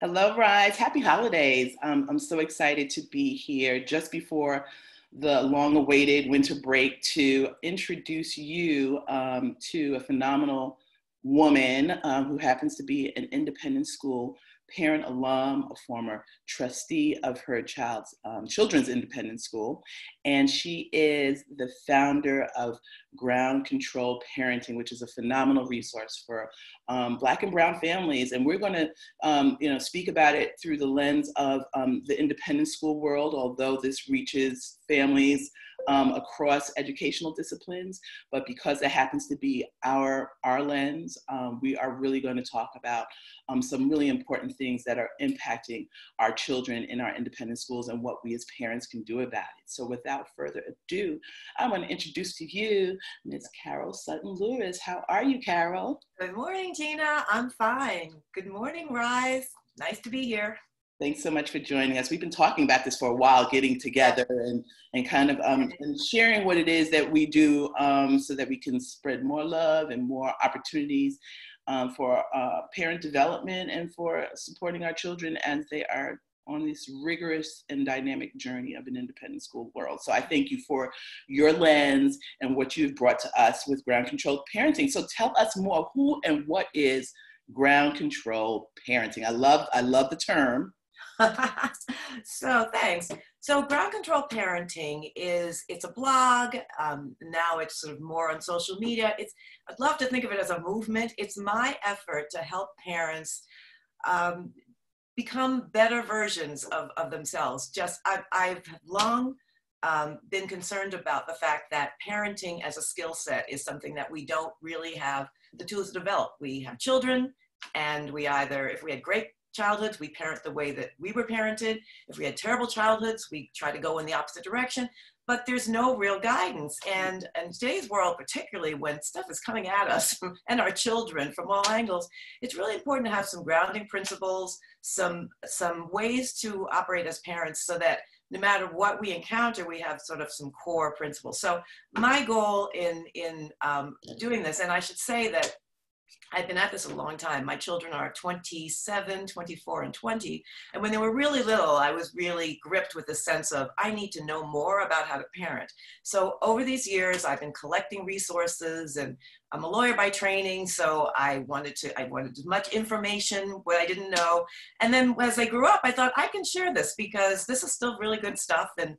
Hello, Rise. Happy holidays. I'm so excited to be here just before the long awaited winter break to introduce you to a phenomenal woman who happens to be an independent school parent alum, a former trustee of her children's independent school. And she is the founder of Ground Control Parenting, which is a phenomenal resource for Black and Brown families. And we're going to speak about it through the lens of the independent school world, although this reaches families across educational disciplines. But because it happens to be our lens, we are really going to talk about some really important things that are impacting our children in our independent schools and what we as parents can do about it. So without further ado, I want to introduce to you Ms. Carol Sutton-Lewis. How are you, Carol? Good morning, Gina. I'm fine. Good morning, Rise. Nice to be here. Thanks so much for joining us. We've been talking about this for a while, getting together and kind of and sharing what it is that we do so that we can spread more love and more opportunities for parent development and for supporting our children as they are on this rigorous and dynamic journey of an independent school world. So I thank you for your lens and what you've brought to us with Ground Control Parenting. So tell us more, who and what is Ground Control Parenting? I love the term. So thanks. So Ground Control Parenting it's a blog. Now it's sort of more on social media. I'd love to think of it as a movement. It's my effort to help parents become better versions of themselves. I've long been concerned about the fact that parenting as a skill set is something that we don't really have the tools to develop. We have children, and if we had great childhoods, we parent the way that we were parented. If we had terrible childhoods, we try to go in the opposite direction, but there's no real guidance. And in today's world, particularly when stuff is coming at us and our children from all angles, it's really important to have some grounding principles, some ways to operate as parents so that no matter what we encounter, we have sort of some core principles. So my goal in doing this, and I should say that I've been at this a long time. My children are 27, 24, and 20. And when they were really little, I was really gripped with the sense of, I need to know more about how to parent. So over these years, I've been collecting resources, and I'm a lawyer by training. So I wanted as much information, what I didn't know. And then as I grew up, I thought I can share this because this is still really good stuff. And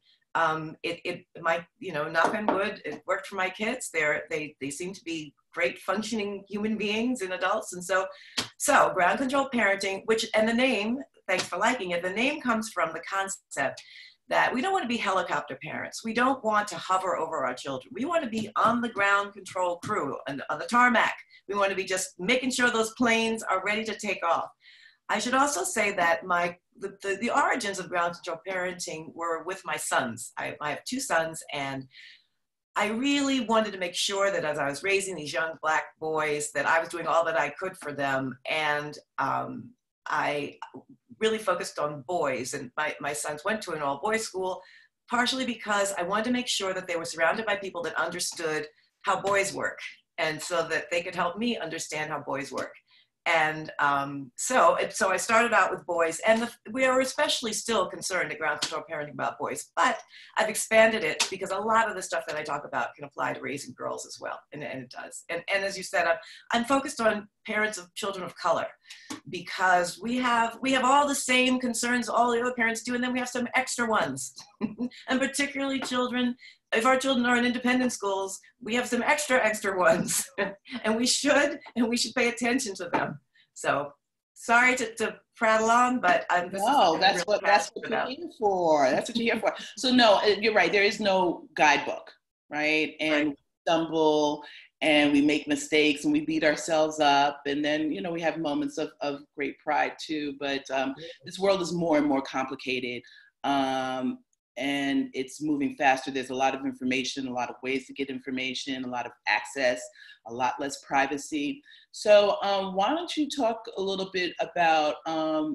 it might, knock on wood, it worked for my kids. They seem to be great functioning human beings and adults. And so Ground Control Parenting, and the name, thanks for liking it, the name comes from the concept that we don't want to be helicopter parents. We don't want to hover over our children. We want to be on the ground control crew and on the tarmac. We want to be just making sure those planes are ready to take off. I should also say that the origins of Ground Control Parenting were with my sons. I have two sons, and I really wanted to make sure that as I was raising these young Black boys, that I was doing all that I could for them. And I really focused on boys. And my sons went to an all-boys school, partially because I wanted to make sure that they were surrounded by people that understood how boys work, and so that they could help me understand how boys work. And so I started out with boys, and we are especially still concerned at Ground Control Parenting about boys, but I've expanded it because a lot of the stuff that I talk about can apply to raising girls as well, and it does. And as you said, I'm focused on parents of children of color because we have all the same concerns all the other parents do, and then we have some extra ones, and particularly children. If our children are in independent schools, we have some extra ones, and we should pay attention to them. So, sorry to prattle on, but that's what you're here for. That's what you're here for. So no, you're right. There is no guidebook, right? And we stumble, and we make mistakes, and we beat ourselves up, and then we have moments of great pride too. But this world is more and more complicated. And it's moving faster. There's a lot of information, a lot of ways to get information, a lot of access, a lot less privacy. So why don't you talk a little bit about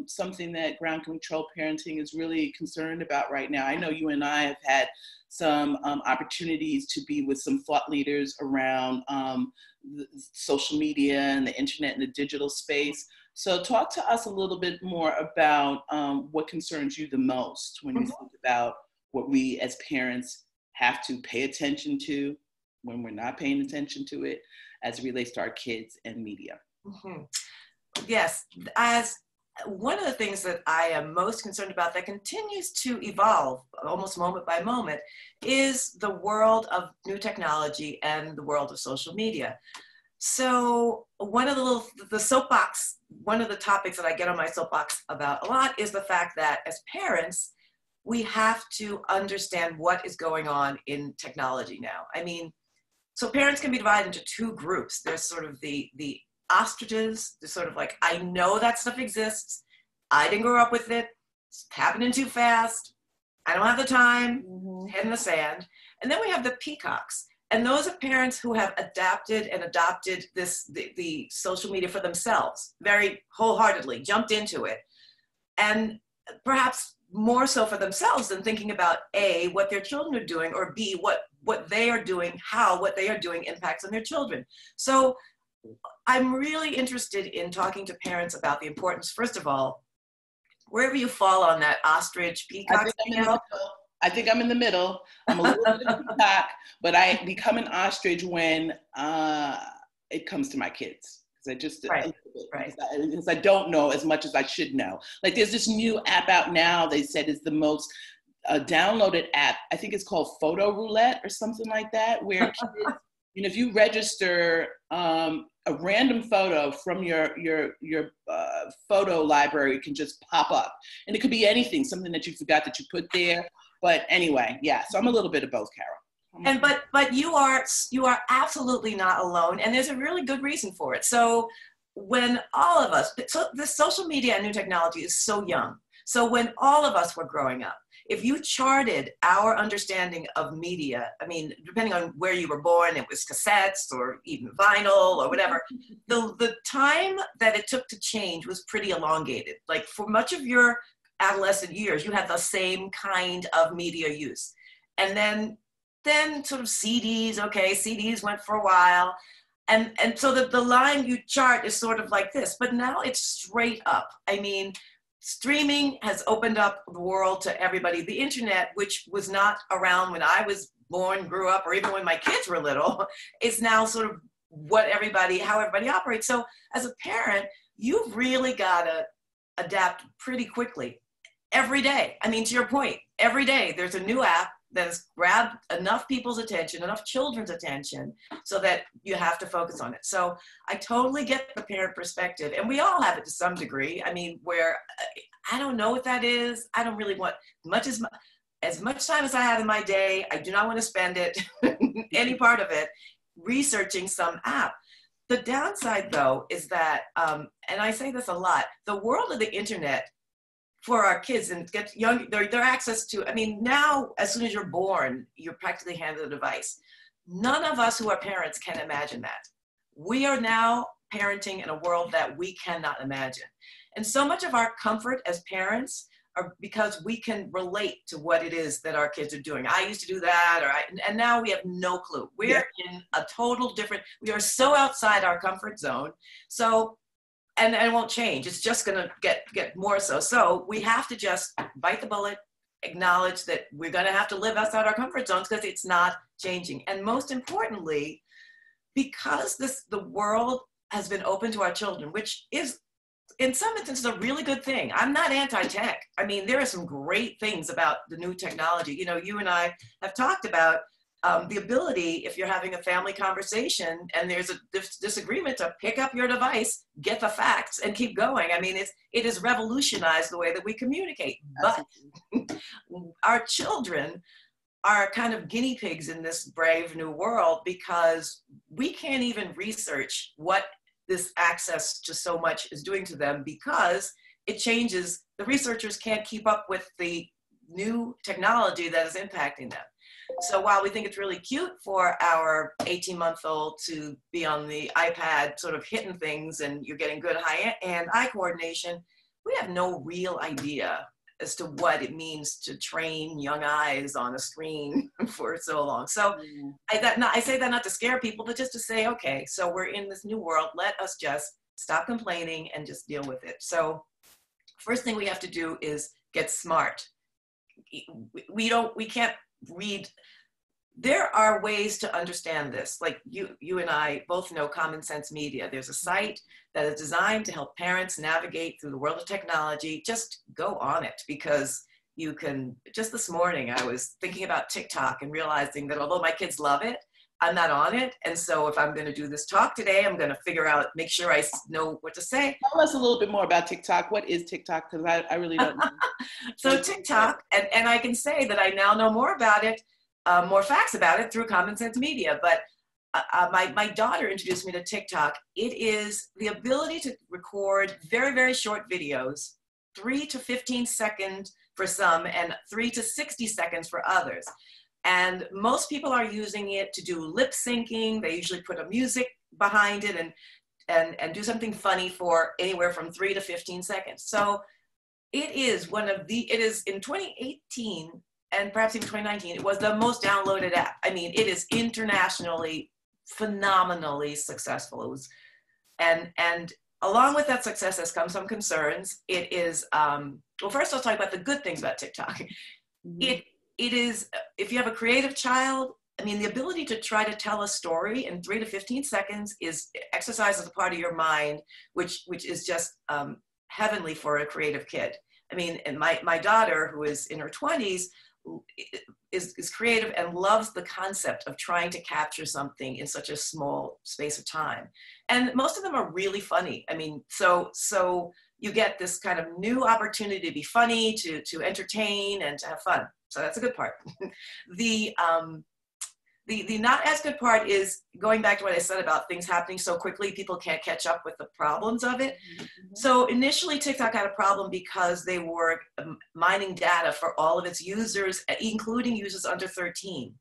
something that ground control parenting is really concerned about right now? I know you and I have had some opportunities to be with some thought leaders around social media and the internet and the digital space. So talk to us a little bit more about what concerns you the most when you think about what we as parents have to pay attention to when we're not paying attention to it as it relates to our kids and media. Yes, as one of the things that I am most concerned about that continues to evolve almost moment by moment is the world of new technology and the world of social media. So one of the soapbox, one of the topics that I get on my soapbox about a lot is the fact that as parents, we have to understand what is going on in technology now. I mean, so parents can be divided into two groups. There's sort of the ostriches, the sort of like, I know that stuff exists. I didn't grow up with it. It's happening too fast. I don't have the time. Head in the sand. And then we have the peacocks. And those are parents who have adapted and adopted the social media for themselves, very wholeheartedly, jumped into it. And perhaps more so for themselves than thinking about A, what their children are doing, or B, what they are doing, how what they are doing impacts on their children. So I'm really interested in talking to parents about the importance, first of all, wherever you fall on that ostrich peacock scale. I think I'm in the middle. I'm a little bit of a peacock, but I become an ostrich when it comes to my kids. Because I don't know as much as I should know. Like there's this new app out now, they said is the most downloaded app. I think it's called Photo Roulette or something like that, where kids, if you register a random photo from your photo library can just pop up. And it could be anything, something that you forgot that you put there. But anyway, yeah, so I'm a little bit of both, Carol. And but you are absolutely not alone, and there's a really good reason for it. So when all of us, so the social media and new technology is so young. So when all of us were growing up, if you charted our understanding of media, I mean, depending on where you were born, it was cassettes or even vinyl or whatever, the time that it took to change was pretty elongated. Like for much of your adolescent years, you had the same kind of media use. And then sort of CDs, okay, CDs went for a while. And so the line you chart is sort of like this, but now it's straight up. I mean, streaming has opened up the world to everybody. The internet, which was not around when I was born, grew up, or even when my kids were little, is now sort of how everybody operates. So as a parent, you've really got to adapt pretty quickly every day. I mean, to your point, every day there's a new app that has grabbed enough people's attention, enough children's attention, so that you have to focus on it. So I totally get the parent perspective, and we all have it to some degree. I mean, where I don't know what that is. I don't really want as much time as I have in my day. I do not want to spend it, any part of it, researching some app. The downside, though, is that, and I say this a lot, the world of the internet for our kids and get young, their access to, I mean, now, as soon as you're born, you're practically handed a device. None of us who are parents can imagine that. We are now parenting in a world that we cannot imagine. And so much of our comfort as parents are because we can relate to what it is that our kids are doing. I used to do that, and now we have no clue. We're in a total different, we are so outside our comfort zone. So, and it won't change. It's just going to get more so. So we have to just bite the bullet, acknowledge that we're going to have to live outside our comfort zones because it's not changing. And most importantly, because the world has been open to our children, which is in some instances a really good thing. I'm not anti-tech. I mean, there are some great things about the new technology. You know, you and I have talked about the ability, if you're having a family conversation and there's a disagreement, to pick up your device, get the facts, and keep going. I mean, it has revolutionized the way that we communicate. But our children are kind of guinea pigs in this brave new world because we can't even research what this access to so much is doing to them because it changes. The researchers can't keep up with the new technology that is impacting them. So while we think it's really cute for our 18-month-old to be on the iPad sort of hitting things and you're getting good hand eye coordination, we have no real idea as to what it means to train young eyes on a screen for so long. So I say that not to scare people, but just to say, okay, so we're in this new world. Let us just stop complaining and just deal with it. So first thing we have to do is get smart. We can't read. There are ways to understand this. Like you and I both know Common Sense Media. There's a site that is designed to help parents navigate through the world of technology. Just go on it, because you can, just this morning, I was thinking about TikTok and realizing that although my kids love it, I'm not on it. And so if I'm going to do this talk today, I'm going to figure out, make sure I know what to say. Tell us a little bit more about TikTok. What is TikTok? Because I really don't know. So TikTok, and I can say that I now know more about it, more facts about it through Common Sense Media. But my daughter introduced me to TikTok. It is the ability to record very, very short videos, 3 to 15 seconds for some and 3 to 60 seconds for others. And most people are using it to do lip syncing. They usually put a music behind it and do something funny for anywhere from 3 to 15 seconds. So it is it is in 2018 and perhaps even 2019, it was the most downloaded app. I mean, it is internationally phenomenally successful. It was, and along with that success has come some concerns. It is, well, first I'll talk about the good things about TikTok. Mm-hmm. It is, if you have a creative child, I mean, the ability to try to tell a story in 3 to 15 seconds is exercises a part of your mind, which is just heavenly for a creative kid. I mean, and my daughter, who is in her 20s, is creative and loves the concept of trying to capture something in such a small space of time. And most of them are really funny. I mean, so you get this kind of new opportunity to be funny, to entertain, and to have fun. So that's a good part. The not as good part is going back to what I said about things happening so quickly, people can't catch up with the problems of it. Mm-hmm. So initially TikTok had a problem because they were mining data for all of its users, including users under 13.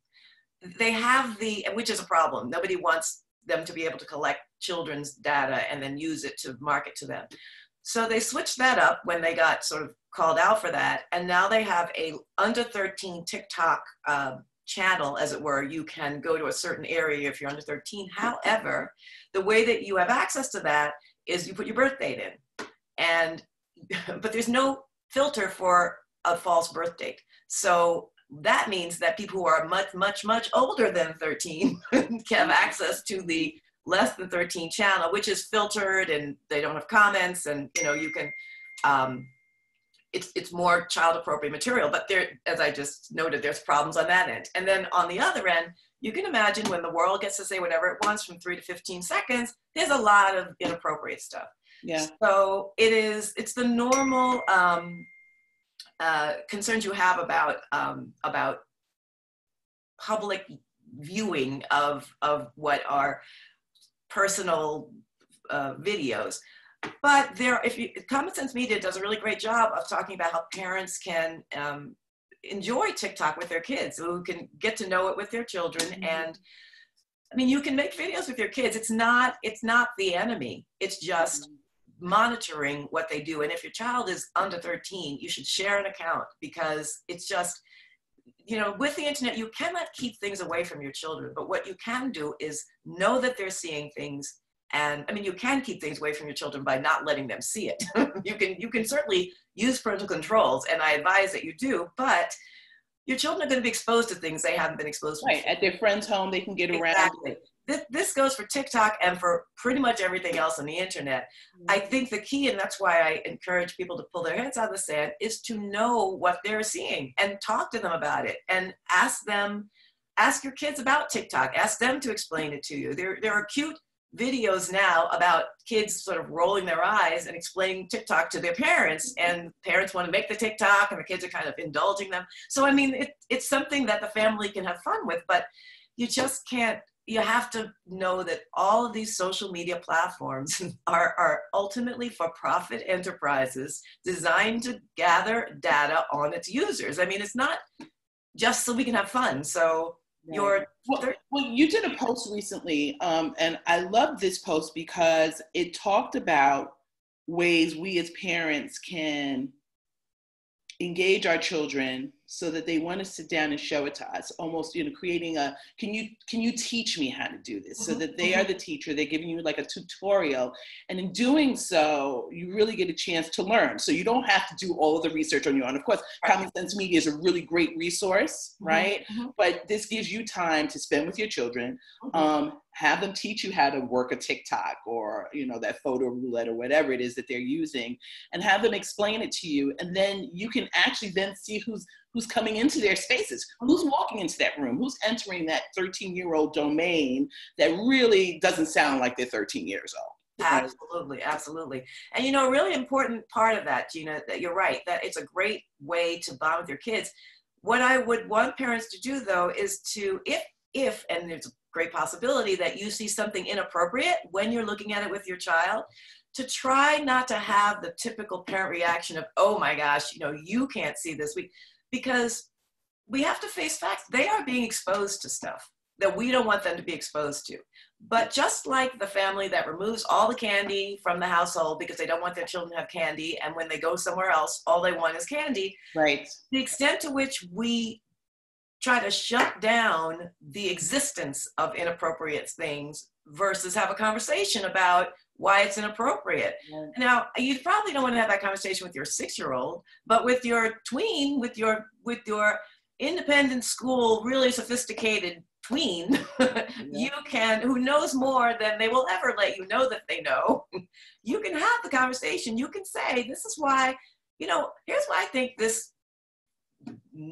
They have which is a problem. Nobody wants them to be able to collect children's data and then use it to market to them. So they switched that up when they got sort of called out for that. And now they have a under 13 TikTok channel, as it were. You can go to a certain area if you're under 13. However, the way that you have access to that is you put your birth date in, but there's no filter for a false birth date. So that means that people who are much, much, much older than 13 can have access to the less than 13 channel, which is filtered and they don't have comments, and you can it's more child appropriate material. But there, as I just noted, there's problems on that end. And then on the other end, you can imagine when the world gets to say whatever it wants from 3 to 15 seconds, there's a lot of inappropriate stuff. Yeah. So it's the normal concerns you have about public viewing of what are personal videos. But Common Sense Media does a really great job of talking about how parents can enjoy TikTok with their kids, who can get to know it with their children. Mm-hmm. And I mean, you can make videos with your kids. It's not the enemy. It's just monitoring what they do. And if your child is under 13, you should share an account, because it's just, with the internet, you cannot keep things away from your children. But what you can do is know that they're seeing things. And I mean, you can keep things away from your children by not letting them see it. You can certainly use parental controls, and I advise that you do, but your children are going to be exposed to things they haven't been exposed to. Right, at their friend's home, they can get around. Exactly. This goes for TikTok and for pretty much everything else on the internet. Mm-hmm. I think the key, and that's why I encourage people to pull their heads out of the sand, is to know what they're seeing and talk to them about it, and ask your kids about TikTok. Ask them to explain it to you. There are cute videos now about kids sort of rolling their eyes and explaining TikTok to their parents, and parents want to make the TikTok and the kids are kind of indulging them. So, I mean, it's something that the family can have fun with, but you just can't. You have to know that all of these social media platforms are ultimately for-profit enterprises designed to gather data on its users. I mean, it's not just so we can have fun. So Right. Well, you did a post recently, and I love this post because it talked about ways we as parents can engage our children so that they want to sit down and show it to us, almost, creating a, can you teach me how to do this, so that they are the teacher. They're giving you like a tutorial, and in doing so you really get a chance to learn, so you don't have to do all of the research on your own. Of course, Common Sense Media is a really great resource, right? But this gives you time to spend with your children, have them teach you how to work a TikTok, or that photo roulette, or whatever it is that they're using, and have them explain it to you. And then you can actually then see who's coming into their spaces, who's walking into that room, who's entering that 13-year-old domain that really doesn't sound like they're 13 years old. Absolutely, absolutely. And a really important part of that, Gina, that you're right, that it's a great way to bond with your kids. What I would want parents to do, though, is to, if and there's a great possibility that you see something inappropriate when you're looking at it with your child, to try not to have the typical parent reaction of, oh my gosh, you can't see this. Because we have to face facts. They are being exposed to stuff that we don't want them to be exposed to. But just like the family that removes all the candy from the household because they don't want their children to have candy, and when they go somewhere else, all they want is candy. Right. The extent to which we try to shut down the existence of inappropriate things versus have a conversation about why it's inappropriate. Yeah. Now, you probably don't want to have that conversation with your 6-year-old, but with your tween, with your independent school, really sophisticated tween, you can, who knows more than they will ever let you know that they know. You can have the conversation. You can say, this is why, here's why I think this,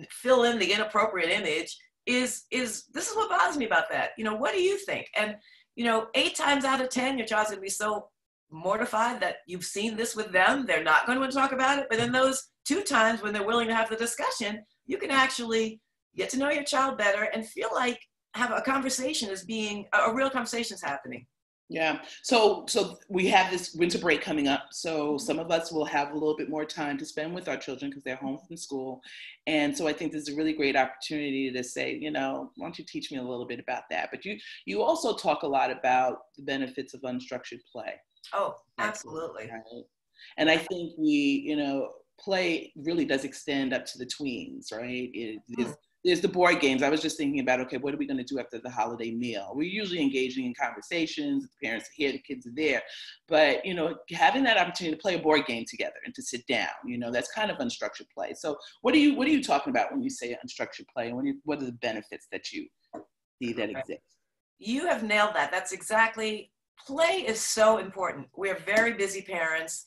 fill in the inappropriate image is this is what bothers me about that. What do you think? And 8 times out of 10, your child's going to be so mortified that you've seen this with them, they're not going to want to talk about it. But in those 2 times when they're willing to have the discussion, you can actually get to know your child better and feel like have a conversation as being a real conversation is happening. Yeah. So we have this winter break coming up. So some of us will have a little bit more time to spend with our children because they're home from school. And so I think this is a really great opportunity to say, why don't you teach me a little bit about that? But you also talk a lot about the benefits of unstructured play. Oh, absolutely. Right? And I think play really does extend up to the tweens, right? There's the board games. I was just thinking about, okay, what are we going to do after the holiday meal? We're usually engaging in conversations. The parents are here, the kids are there. But, having that opportunity to play a board game together and to sit down, that's kind of unstructured play. So what are you talking about when you say unstructured play? And what are the benefits that you see that exist? You have nailed that. That's exactly, play is so important. We're very busy parents.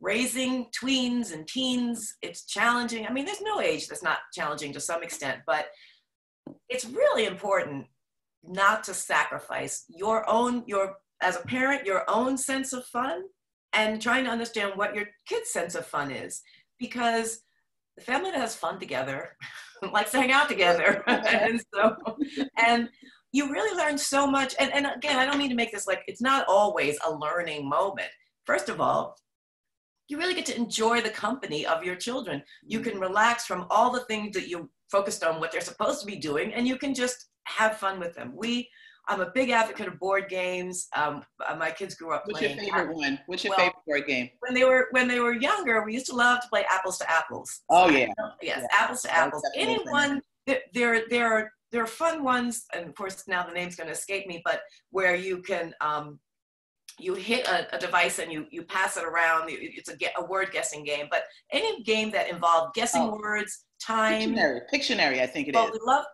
Raising tweens and teens, it's challenging. I mean, there's no age that's not challenging to some extent, but it's really important not to sacrifice as a parent, your own sense of fun, and trying to understand what your kid's sense of fun is. Because the family that has fun together likes to hang out together. and you really learn so much. And again, I don't mean to make this like, it's not always a learning moment. First of all, you really get to enjoy the company of your children. You can relax from all the things that you focused on, what they're supposed to be doing, and you can just have fun with them. I'm a big advocate of board games. My kids grew up playing. What's your favorite one? What's your favorite board game? When they were younger, we used to love to play apples to apples. Oh yeah. Yes, yeah. Apples to apples. Anyone, there are fun ones, and of course now the name's going to escape me, but where you can you hit a device and you pass it around. It's a word guessing game, but any game that involved guessing words, time. Pictionary, I think it is.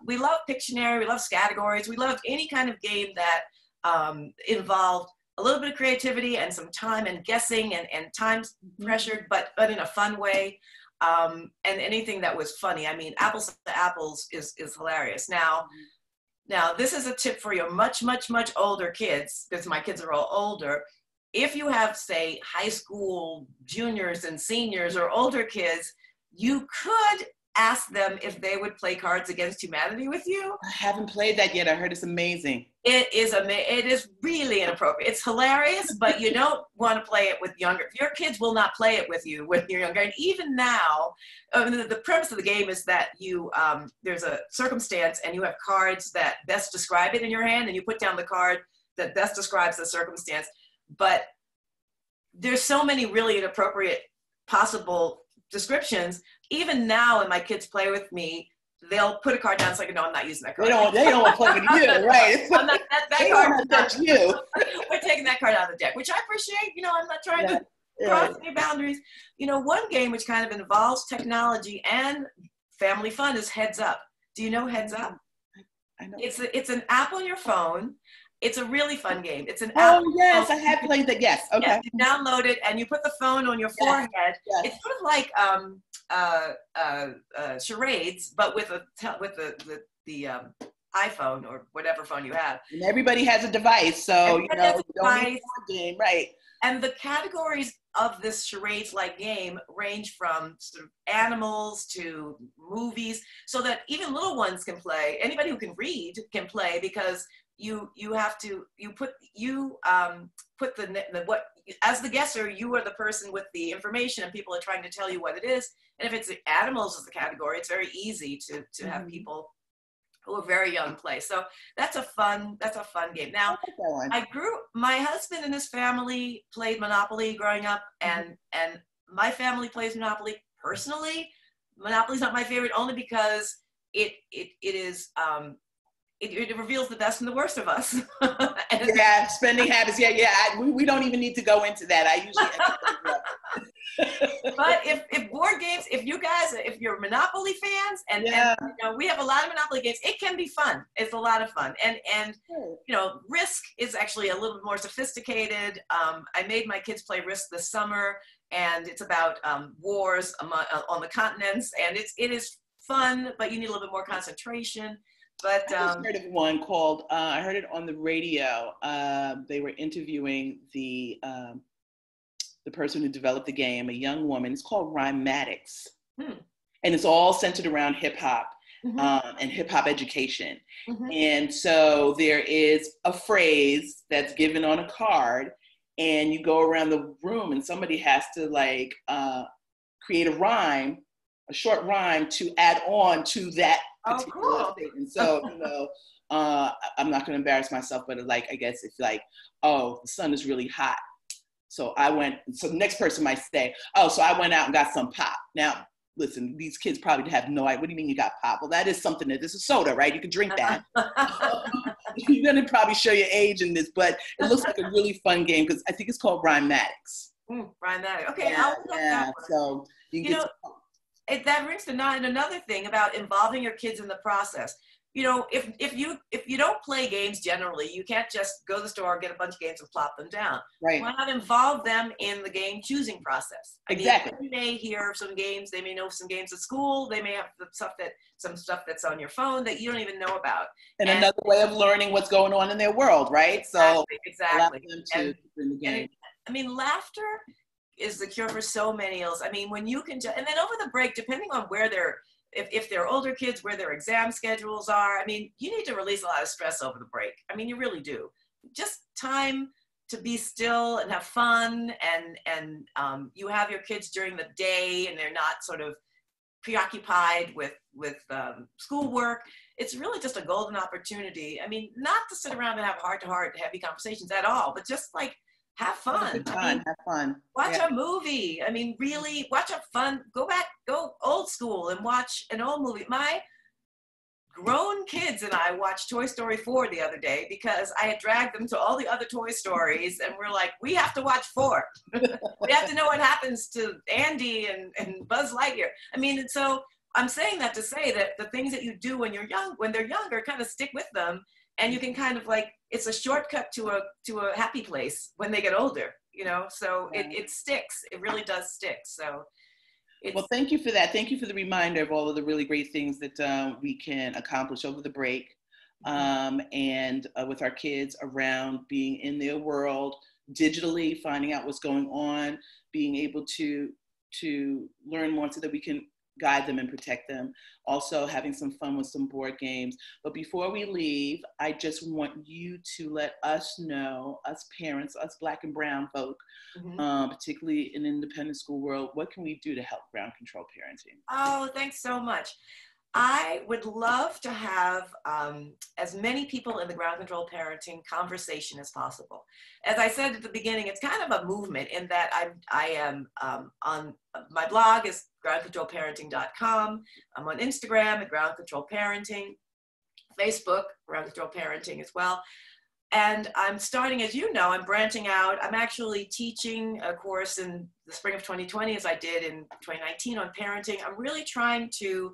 We love Pictionary. We love categories. We loved any kind of game that involved a little bit of creativity and some time and guessing and time pressured, but in a fun way. And anything that was funny. I mean, apples to apples is hilarious. Now, this is a tip for your much, much, much older kids, because my kids are all older. If you have, say, high school juniors and seniors or older kids, you could ask them if they would play Cards Against Humanity with you. I haven't played that yet. I heard it's amazing. It is really inappropriate. It's hilarious, but you don't want to play it with younger. Your kids will not play it with you when you're younger. And even now, the premise of the game is that you there's a circumstance and you have cards that best describe it in your hand, and you put down the card that best describes the circumstance. But there's so many really inappropriate possible descriptions. Even now, when my kids play with me, they'll put a card down. It's like, no, I'm not using that card. They don't want to play with you, right? I'm not, that they card don't touch you. We're taking that card out of the deck, which I appreciate. You know, I'm not trying to cross any boundaries. You know, one game which kind of involves technology and family fun is Heads Up. Do you know Heads Up? I know. It's an app on your phone. It's a really fun game. It's an app. Oh, yes, I have played that. Yes, okay. Yes, you download it and you put the phone on your forehead. Yes. It's sort of like charades, but with the iPhone or whatever phone you have. And everybody has a device, so you know, you don't need a game, right? And the categories of this charades-like game range from sort of animals to movies, so that even little ones can play. Anybody who can read can play, because you put the what, as the guesser, you are the person with the information and people are trying to tell you what it is. And if it's animals as the category, it's very easy to have people who are very young play. So that's a fun game. Now, my husband and his family played Monopoly growing up, and my family plays Monopoly. Personally, Monopoly's not my favorite, only because it reveals the best and the worst of us. Yeah, spending habits. Yeah. We don't even need to go into that. I usually end up But if board games, if you're Monopoly fans, and you know, we have a lot of Monopoly games, it can be fun. It's a lot of fun. And you know, Risk is actually a little bit more sophisticated. I made my kids play Risk this summer, and it's about wars on the continents, and it is fun, but you need a little bit more concentration. But I just heard of one called, I heard it on the radio. They were interviewing the person who developed the game, a young woman. It's called Rhymatics. And it's all centered around hip hop and hip hop education. And so there is a phrase that's given on a card, and you go around the room and somebody has to like create a short rhyme to add on to that particular statement. So, you know, I'm not going to embarrass myself, but like, I guess it's like, oh, the sun is really hot. So the next person might say, oh, so I went out and got some pop. Now, listen, these kids probably have no idea. What do you mean you got pop? Well, that is something this is soda, right? You can drink that. You're going to probably show your age in this, but it looks like a really fun game, because I think it's called Rhymatics. Rhymatics. Okay, I'll look that one. So you can that brings to mind another thing about involving your kids in the process. You know, if you don't play games generally, you can't just go to the store, get a bunch of games and plop them down. Right. Why not involve them in the game choosing process? Exactly. I mean, they may hear some games, they may know some games at school, they may have some stuff that's on your phone that you don't even know about. And another way of learning what's going on in their world, right? Exactly. Allow them to in the game. I mean, laughter is the cure for so many ills. I mean, when you can and then over the break, depending on where if they're older kids, where their exam schedules are, I mean, you need to release a lot of stress over the break. I mean, you really do. Just time to be still and have fun, and you have your kids during the day and they're not sort of preoccupied with schoolwork. It's really just a golden opportunity. I mean, not to sit around and have heart-to-heart heavy conversations at all, but just like have fun. Have fun. Watch a movie. I mean, really watch go old school and watch an old movie. My grown kids and I watched Toy Story 4 the other day, because I had dragged them to all the other Toy Stories, and we're like, we have to watch 4. We have to know what happens to Andy and Buzz Lightyear. I mean, so I'm saying that to say that the things that you do when they're younger, kind of stick with them. And you can kind of like, it's a shortcut to a happy place when they get older, you know, so it sticks. It really does stick. So well, thank you for that. Thank you for the reminder of all of the really great things that we can accomplish over the break, and with our kids around being in their world digitally, finding out what's going on, being able to learn more so that we can guide them and protect them. Also having some fun with some board games. But before we leave, I just want you to let us know, us parents, us Black and brown folk, particularly in the independent school world, what can we do to help ground control parenting? Oh, thanks so much. I would love to have as many people in the ground control parenting conversation as possible. As I said at the beginning, it's kind of a movement in that I am on my blog is groundcontrolparenting.com. I'm on Instagram at Ground Control Parenting, Facebook, Ground Control Parenting as well. And I'm starting, as you know, I'm branching out. I'm actually teaching a course in the spring of 2020, as I did in 2019 on parenting. I'm really trying to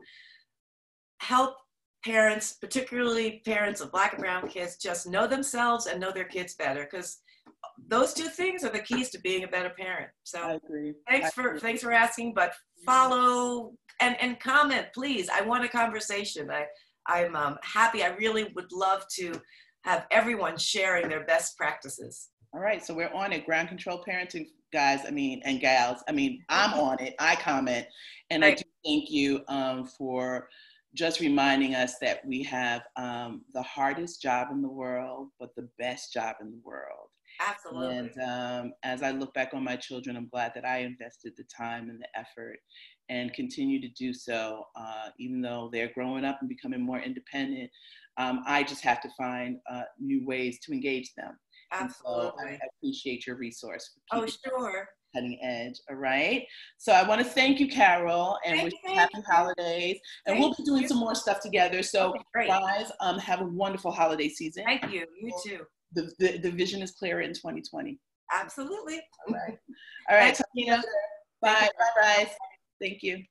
help parents, particularly parents of Black and brown kids, just know themselves and know their kids better, because those two things are the keys to being a better parent. So I agree. Thanks for asking, but follow and comment, please. I want a conversation. I'm happy. I really would love to have everyone sharing their best practices. All right, so we're on it. Ground control parenting, guys, and gals. I'm on it. I comment. And I do thank you for just reminding us that we have the hardest job in the world, but the best job in the world. Absolutely. And as I look back on my children, I'm glad that I invested the time and the effort and continue to do so, even though they're growing up and becoming more independent. I just have to find new ways to engage them. Absolutely. And so I appreciate your resource. Oh, sure. Cutting edge. All right. So I want to thank you, Carol, and wish you happy holidays. And we'll be doing some more stuff together. So guys, have a wonderful holiday season. Thank you. You too. The vision is clearer in 2020. Absolutely. All right. All right. Talk to you later. Bye. Bye, guys. Thank you.